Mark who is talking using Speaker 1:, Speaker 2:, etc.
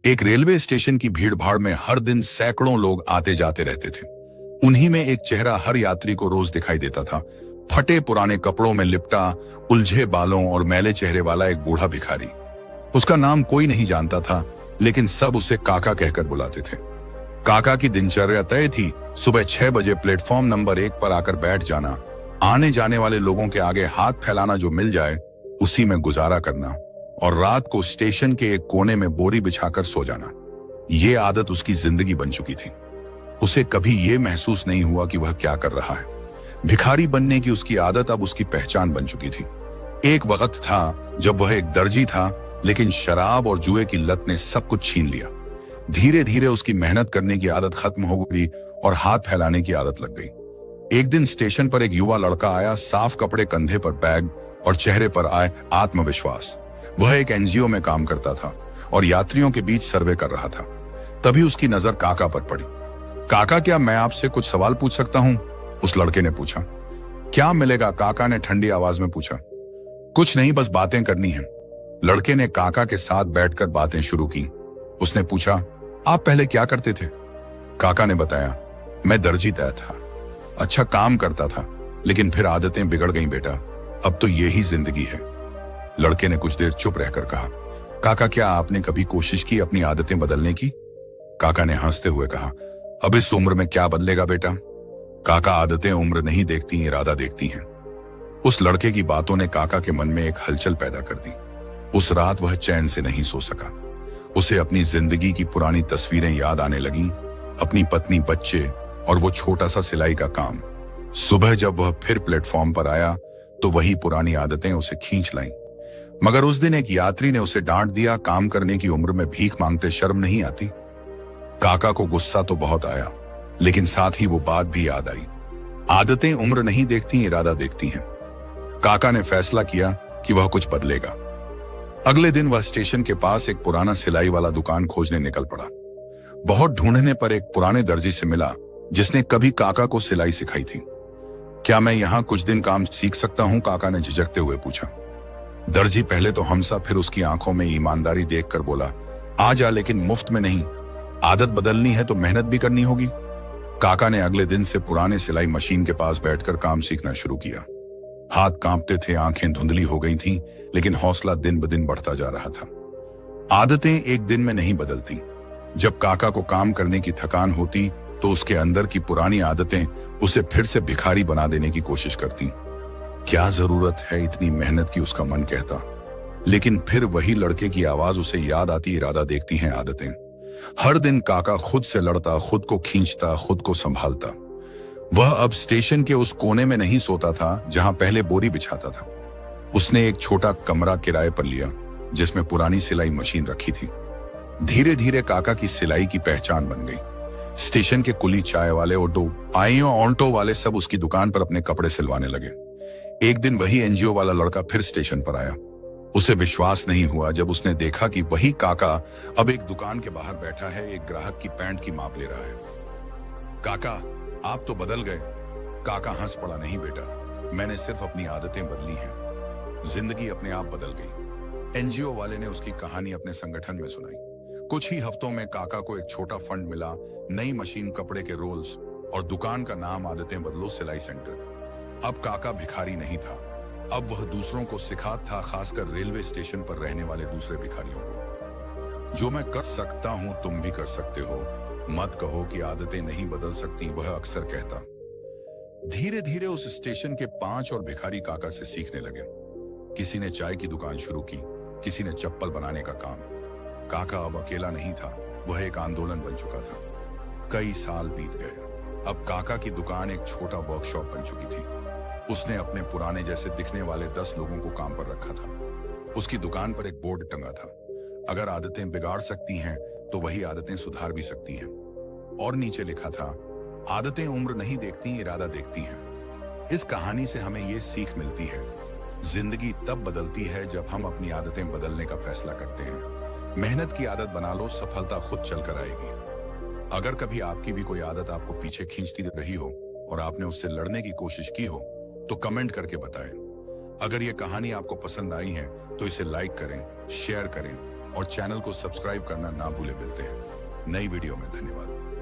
Speaker 1: एक railway station की भीड़ भाड़ में हर दिन सैकड़ों लोग आते जाते रहते थे। उन्हीं में एक चेहरा हर यात्री को रोज दिखाई देता था। फटे पुराने कपड़ों में लिपटा, उलझे बालों और मैले चेहरे वाला एक बूढ़ा भिखारी। उसका नाम कोई नहीं जानता था, लेकिन सब उसे काका कहकर बुलाते थे। काका की दिनचर्या तय थी। सुबह 6 बजे प्लेटफॉर्म नंबर 1 पर आकर बैठ जाना, आने जाने वाले लोगों के आगे हाथ फैलाना, जो मिल जाए उसी में गुजारा करना, और रात को स्टेशन के एक कोने में बोरी बिछाकर सो जाना। ये आदत उसकी जिंदगी बन चुकी थी। उसे कभी यह महसूस नहीं हुआ कि वह क्या कर रहा है। भिखारी बनने की उसकी आदत अब उसकी पहचान बन चुकी थी। एक वक्त था जब वह एक दर्जी था, लेकिन शराब और जुए की लत ने सब कुछ छीन लिया। धीरे धीरे उसकी मेहनत करने की आदत खत्म हो गई और हाथ फैलाने की आदत लग गई। एक दिन स्टेशन पर एक युवा लड़का आया, साफ कपड़े, कंधे पर बैग और चेहरे पर आए आत्मविश्वास। वह एक एनजीओ में काम करता था और यात्रियों के बीच सर्वे कर रहा था। तभी उसकी नजर काका पर पड़ी। काका, क्या मैं आपसे कुछ सवाल पूछ सकता हूं? उस लड़के ने पूछा। क्या मिलेगा? काका ने ठंडी आवाज में पूछा। कुछ नहीं, बस बातें करनी है। लड़के ने काका के साथ बैठकर बातें शुरू की। उसने पूछा, आप पहले क्या करते थे? काका ने बताया, मैं दर्जी था। अच्छा काम करता था, लेकिन फिर आदतें बिगड़ गईं बेटा। अब तो यही जिंदगी है। लड़के ने कुछ देर चुप रहकर कहा, काका, क्या आपने कभी कोशिश की अपनी आदतें बदलने की? काका ने हंसते हुए कहा, अब इस उम्र में क्या बदलेगा बेटा? काका, आदतें उम्र नहीं देखती, इरादा देखती हैं। उस लड़के की बातों ने काका के मन में एक हलचल पैदा कर दी। उस रात वह चैन से नहीं सो सका। उसे अपनी जिंदगी की पुरानी तस्वीरें याद आने लगीं, अपनी पत्नी, बच्चे और वो छोटा सा सिलाई का काम। सुबह जब वह फिर प्लेटफॉर्म पर आया तो वही पुरानी आदतें उसे खींच लाईं। मगर उस दिन एक यात्री ने उसे डांट दिया, काम करने की उम्र में भीख मांगते शर्म नहीं आती? काका को गुस्सा तो बहुत आया, लेकिन साथ ही वो बात भी याद आई, आदतें उम्र नहीं देखती, इरादा देखती हैं। काका ने फैसला किया कि वह कुछ बदलेगा। अगले दिन वह स्टेशन के पास एक पुराना सिलाई वाला दुकान खोजने निकल पड़ा। बहुत ढूंढने पर एक पुराने दर्जी से मिला जिसने कभी काका को सिलाई सिखाई थी। क्या मैं यहाँ कुछ दिन काम सीख सकता हूँ? काका ने झिझकते हुए पूछा। दर्जी पहले तो हमसा, फिर उसकी आंखों में ईमानदारी देखकर बोला, आ जा, लेकिन मुफ्त में नहीं। आदत बदलनी है तो मेहनत भी करनी होगी। काका ने अगले दिन से पुराने सिलाई मशीन के पास बैठकर काम सीखना शुरू किया। हाथ कांपते थे, आंखें धुंधली हो गई थीं, लेकिन हौसला दिन ब दिन बढ़ता जा रहा था। आदतें एक दिन में नहीं बदलती। जब काका को काम करने की थकान होती तो उसके अंदर की पुरानी आदतें उसे फिर से भिखारी बना देने की कोशिश करती। क्या जरूरत है इतनी मेहनत की, उसका मन कहता। लेकिन फिर वही लड़के की आवाज उसे याद आती, इरादा देखती हैं आदतें। हर दिन काका खुद से लड़ता, खुद को खींचता, खुद को संभालता। वह अब स्टेशन के उस कोने में नहीं सोता था जहां पहले बोरी बिछाता था। उसने एक छोटा कमरा किराए पर लिया जिसमें पुरानी सिलाई मशीन रखी थी। धीरे धीरे काका की सिलाई की पहचान बन गई। स्टेशन के कुली, चाय वाले, ऑटो वाले सब उसकी दुकान पर अपने कपड़े सिलवाने लगे। एक दिन वही एनजीओ वाला लड़का फिर स्टेशन पर आया। उसे विश्वास नहीं हुआ जब उसने देखा कि वही काका अब एक दुकान के बाहर बैठा है, एक ग्राहक की पैंट की माप ले रहा है। काका, आप तो बदल गए। काका हंस पड़ा, नहीं बेटा, मैंने सिर्फ अपनी आदतें बदली हैं। जिंदगी अपने आप बदल गई। एनजीओ वाले ने उसकी कहानी अपने संगठन में सुनाई। कुछ ही हफ्तों में काका को एक छोटा फंड मिला, नई मशीन, कपड़े के रोल्स और दुकान का नाम आदतें बदलो सिलाई सेंटर। अब काका भिखारी नहीं था, अब वह दूसरों को सिखाता था, खासकर रेलवे स्टेशन पर रहने वाले दूसरे भिखारियों को। जो मैं कर सकता हूं तुम भी कर सकते हो, मत कहो कि आदतें नहीं बदल सकती, वह अक्सर कहता। धीरे धीरे उस स्टेशन के 5 और भिखारी काका से सीखने लगे। किसी ने चाय की दुकान शुरू की, किसी ने चप्पल बनाने का काम। काका अब अकेला नहीं था, वह एक आंदोलन बन चुका था। कई साल बीत गए। अब काका की दुकान एक छोटा वर्कशॉप बन चुकी थी। उसने अपने पुराने जैसे दिखने वाले 10 लोगों को काम पर रखा था। उसकी दुकान पर एक बोर्ड टंगा था, अगर आदतें बिगाड़ सकती हैं तो वही आदतें सुधार भी सकती हैं। और नीचे लिखा था, आदतें उम्र नहीं देखती, इरादा देखती हैं। इस कहानी से हमें ये सीख मिलती है, जिंदगी तब बदलती है जब हम अपनी आदतें बदलने का फैसला करते हैं। मेहनत की आदत बना लो, सफलता खुद चलकर आएगी। अगर कभी आपकी भी कोई आदत आपको पीछे खींचती रही हो और आपने उससे लड़ने की कोशिश की हो तो कमेंट करके बताएं। अगर ये कहानी आपको पसंद आई है तो इसे लाइक करें, शेयर करें और चैनल को सब्सक्राइब करना ना भूले। मिलते हैं नई वीडियो में। धन्यवाद।